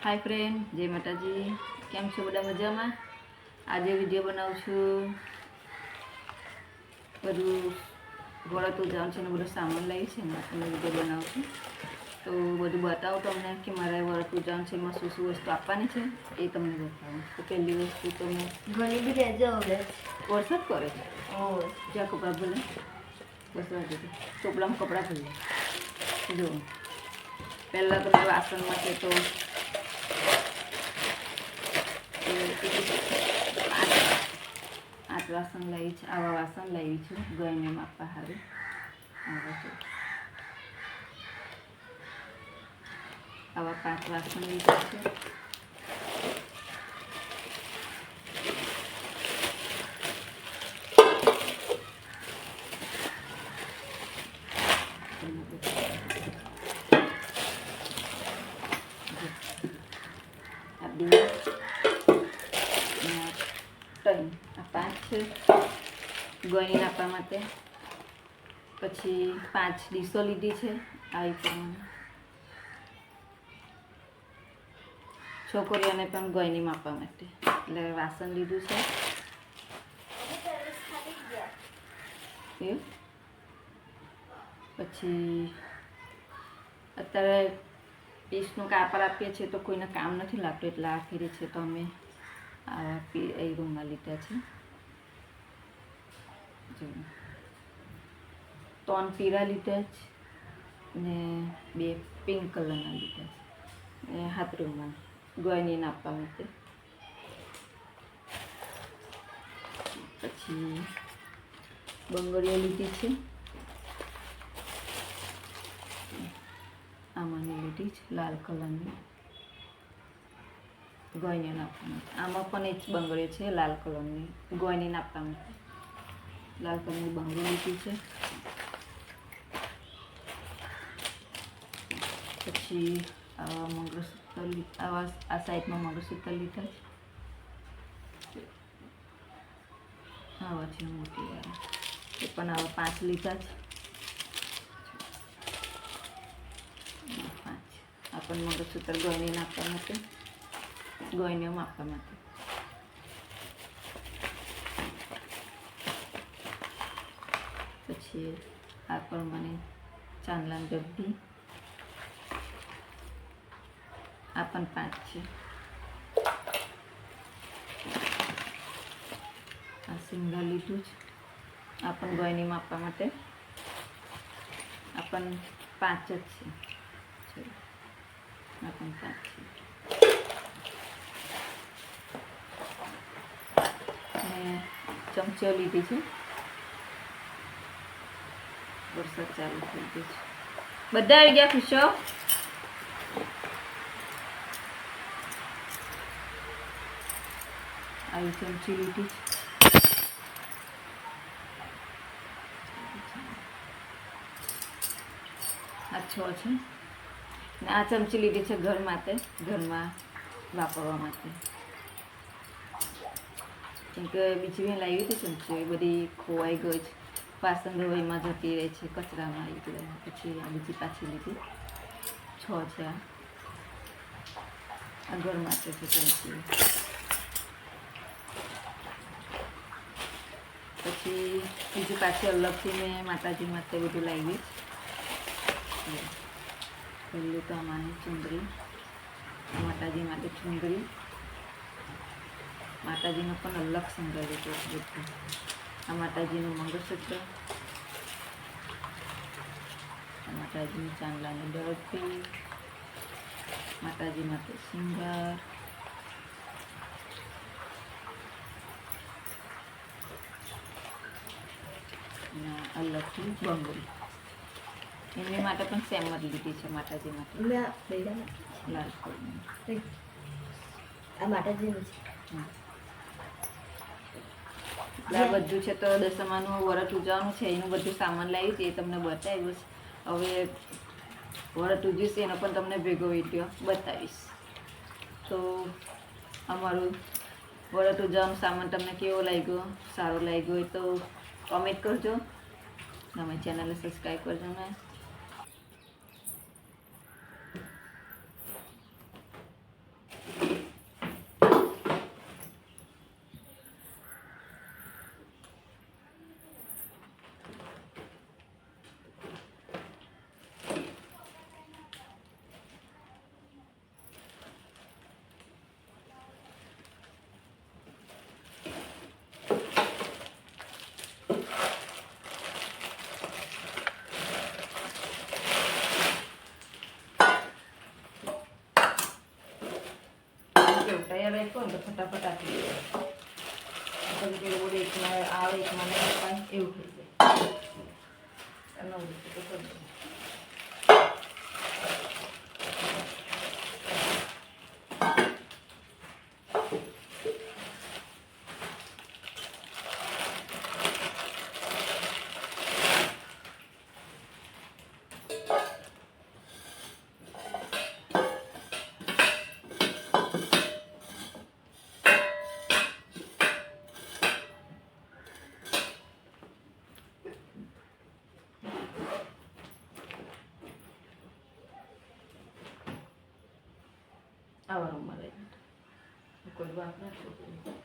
Hi friend, जय माताजी। केम छो बधा मजामां? आज विडियो बनाવું છું બધું વળતું જાણ છે ને બધું સામાન લઈ છે ને એટલે વિડીયો બનાવું છું તો બધું બતાવું તમને કે મારે વળતું જાણ છે એમાં શું શું વસ્તુ આપવાની છે એ તમને બતાવું તો પહેલી વસ્તુ તો મેં ઘણી બધી રહેજો હવે વરસાદ કરે છે જ્યાં કપડાં ભલે વરસાદ જશે ચોપડામાં કપડાં ભલે જો પહેલાં તો વાસણમાં છે તો આઠ વાસણ લાવી છે આવા વાસણ લાવી છું ગાયને માપવા હારું આવા 5 વાસણ લીધા છે ગોળણી નાખવા માટે પછી 5 ડીશો લીધી છે આવી પ્રમાણે છોકરીઓને પણ ગોળણી માપવા માટે એટલે વાસણ લીધું છે પછી અત્યારે પીસનું કાપડ આપીએ છીએ તો કોઈને કામ નથી લાગતું એટલે આ ફેરી છે તો અમે આવા એ રૂમમાં લીધા છે 3 પીળા લીધા છે ને 2 પિંક કલરના લીધા છે ને હાથ રૂમમાં ગોળણી નાખવા માટે પછી બંગડીઓ લીધી છે આમાંની લીધી છે લાલ કલરની ગોળણી નાખવા માટે આમાં પણ એ જ બંગડીઓ છે લાલ કલરની ગોળણી નાખવા માટે લાલ કલરની બંગડી લીધી છે પછી આવા મંગળસૂત્ર આવા આ સાઈડમાં મંગળસૂત્ર લીધા છે આવા છે મોટી વાળા એ પણ આવા 5 લીધા છે 5 આ પણ મંગળસૂત્ર ગોળણી નાખવા માટે ગોળણીઓ માપવા માટે પછી આ પ્રમાણે ચાંદલાની ડબ્બી આ પણ 5 છે આ સિંગલ લીધું છે આ પણ ગોળણી માપવા માટે આ પણ 5 જ છે આ પણ 5 છે અને ચમચીઓ લીધી છે વરસાદ ચાલુ થઈ ગયો છે બધા આવી ગયા ખુશો આવી ચમચી લીધી છે આ 6 છે ને આ ચમચી લીધી છે ઘર માટે ઘરમાં વાપરવા માટે કેમ કે બીજી મેં લાવી હતી ચમચીઓ એ બધી ખોવાઈ ગઈ છે વાસણ ધોવાઈમાં જતી રહે છે કચરામાં એટલે પછી આ બીજી પાછી લીધી 6 છે આ ઘર માટે છે ચમચી પછી બીજી પાછી અલગથી મેં માતાજી માટે બધું લાવી પહેલું તો અમારી ચુંદડી માતાજી માટે ચુંદડી માતાજીનો પણ અલગ શણગાર લીધો બધું આ માતાજીનું મંગળસૂત્ર માતાજીની ચાંદલાની ડબ્બી માતાજી માટે શિંગાર અને અલગથી બંગડી એમની માટે પણ સેમ જ લીધી છે માતાજી માટે લાલ કલરની આ માતાજીનું છે આ બધું છે તો દસમાનું વરત ઉજવવાનું છે એનું બધું સામાન લાવી હતી એ તમને બતાવ્યું છે હવે વરત ઉજવીશ એનો પણ તમને ભેગો વિડીયો બતાવીશ તો અમારું વરત ઉજવવાનું સામાન તમને કેવો લાગ્યો સારો લાગ્યો હોય તો કોમેન્ટ કરજો અમારી ચેનલને સબસ્ક્રાઈબ કરજો ને કેવું તૈયાર રાખ્યો ને તો ફટાફટ આપી દેવાય. પછી પેલું બધું એકમાં આવે એકમાં નહીં અપાય એવું થઈ જાય. નવું રીતે તો કરી દઉં. આવા રૂમમાં લઈ જતો કોઈ વાત નથી.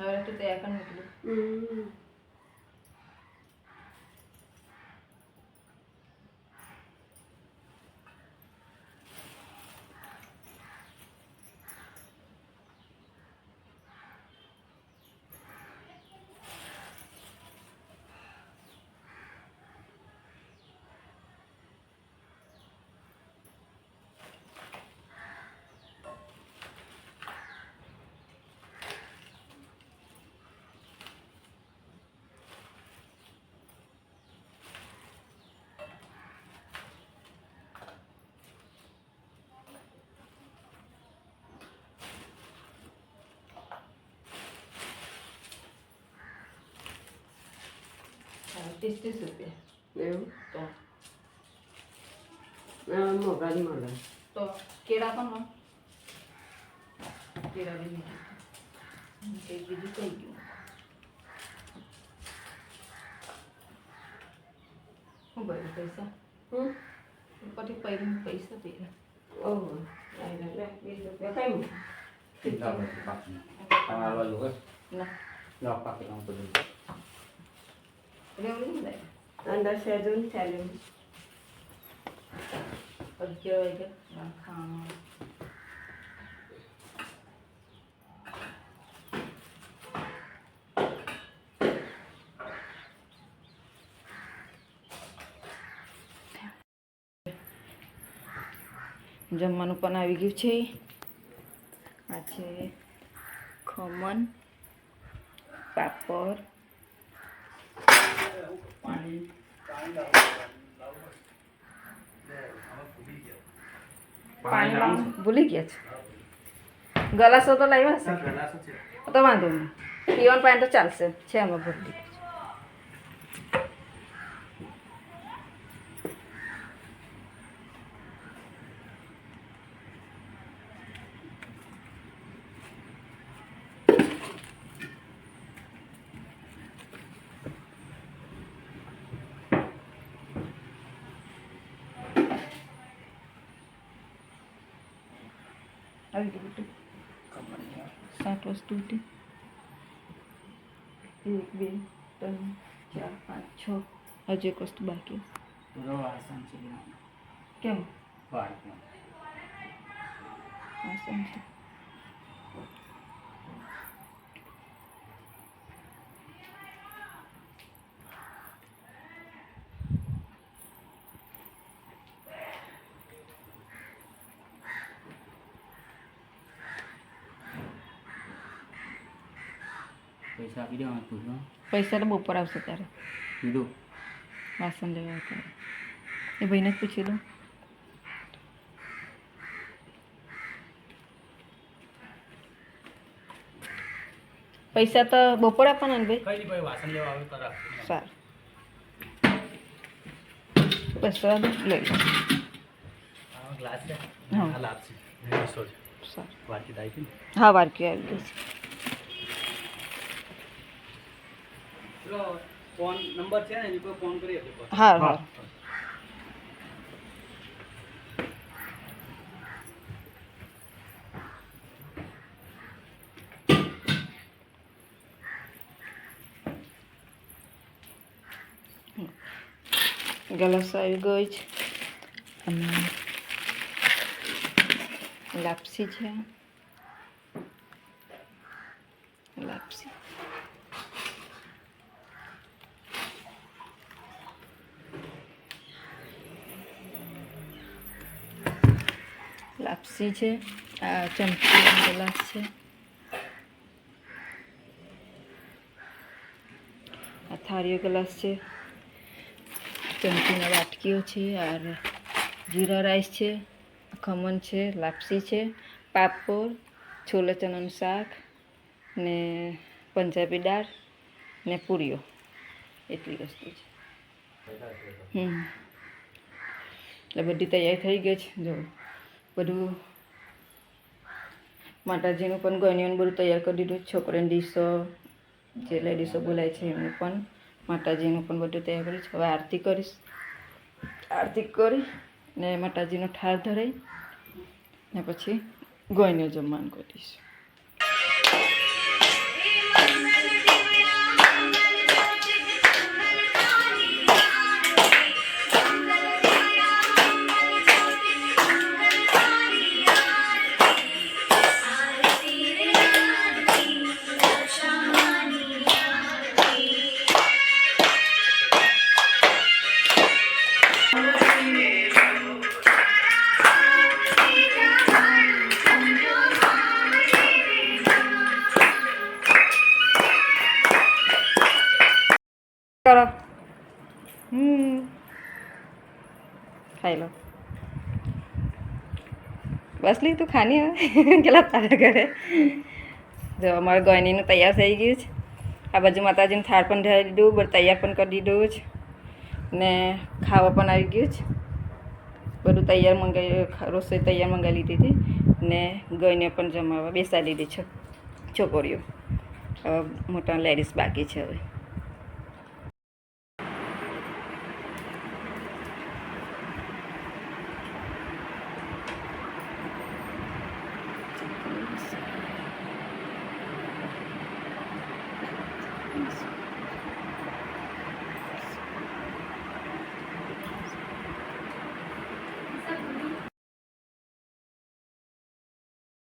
હવે તો તૈયાર કરી મોકલું. ₹30 એવું તો મોબાઈલ મળે તો કેળા પણ કેળા બી નહીં કંઈ બીજું થઈ ગયું. શું ભર્યું પૈસા પછી પહેરીને પૈસા પહેર્યા. ઓહો 20 રૂપિયા કઈ કેટલા પછી પાકી તમારા બાજુ હોય ના લોક પાકી આમ બધું એટલે એવું નહીં લાગે. અંદર સેજુન ચાલ્યું 11 વાગ્યા ખાવાનું. જમવાનું પણ આવી ગયું છે. આ છે ખમણ, પાપડ, પાણી લાવવાનું ભૂલી ગયા છે. ગલાસો તો લાવ્યા હશે તો વાંધો નહીં. પીવાનું પાણી તો ચાલશે છે આમાં ભરતી. આવી ગયું બધું. 7 વસ્તુ હતી. 1 2 3 4 5 6 હજુ એક વસ્તુ બાકી. વાસણ છે કેમ વાસણ વાસણ છે? પૈસા આપી દેવાના પૂછો પૈસા તો બપોર આવશે ત્યારે કીધું વાસણ લેવા ત્યારે. એ ભાઈને જ પૂછી દઉં. પૈસા તો બપોર આપવાના ને ભાઈ. કઈ ભાઈ વાસણ લેવા આવે તારા સારું બસ તો લઈ લો. ગ્લાસ છે હા. આ લાભ છે સારું. વાતચીત આવી છે ને હા વારકી આવી ગઈ છે. પેલો ફોન નંબર છે ને એની કોઈ ફોન કરી આપે હા હા ગલાસ આવી ગઈ છે અને લાપસી છે. લાપસી લાપસી છે. આ ચમચી ગ્લાસ છે. આ થાળીઓ ગ્લાસ છે. ચમચીના વાટકીઓ છે. আর જીરા રાઈસ છે. ખમણ છે. લાપસી છે. પાપડ, છોલે ચણાનું શાક ને પંજાબી દાળ ને પૂરીઓ, એટલી વસ્તુ છે. એટલે બધી તૈયારી થઈ ગઈ છે. જો બધું માતાજીનું પણ ગણ્યું બધું તૈયાર કરી દીધું. છોકરીની ડીશો જે લેડીસો બોલાય છે એમનું પણ માતાજીનું પણ બધું તૈયાર કર્યું છે. હવે આરતી કરીશ. આરતી કરી ને માતાજીનો ઠાર ધરાઈ ને પછી ગોઈને જમવાનું કરીશ. करो खाई लो बस ली तू खानी है चला तारा घरे जो अमर गयनी तैयार थी गई आ बाजू माताजी थाળ પણ ધરાવી દીધું બધું તૈયાર પણ કરી દીધું છે ને ખાવા પણ આવી ગયું છે. બધું તૈયાર મંગાવી રસોઈ તૈયાર મંગાવી લીધી હતી ને ગઈને પણ જમાવા બેસાડી દીધી છે છોકરીઓ. મોટા લેડીઝ બાકી છે હવે.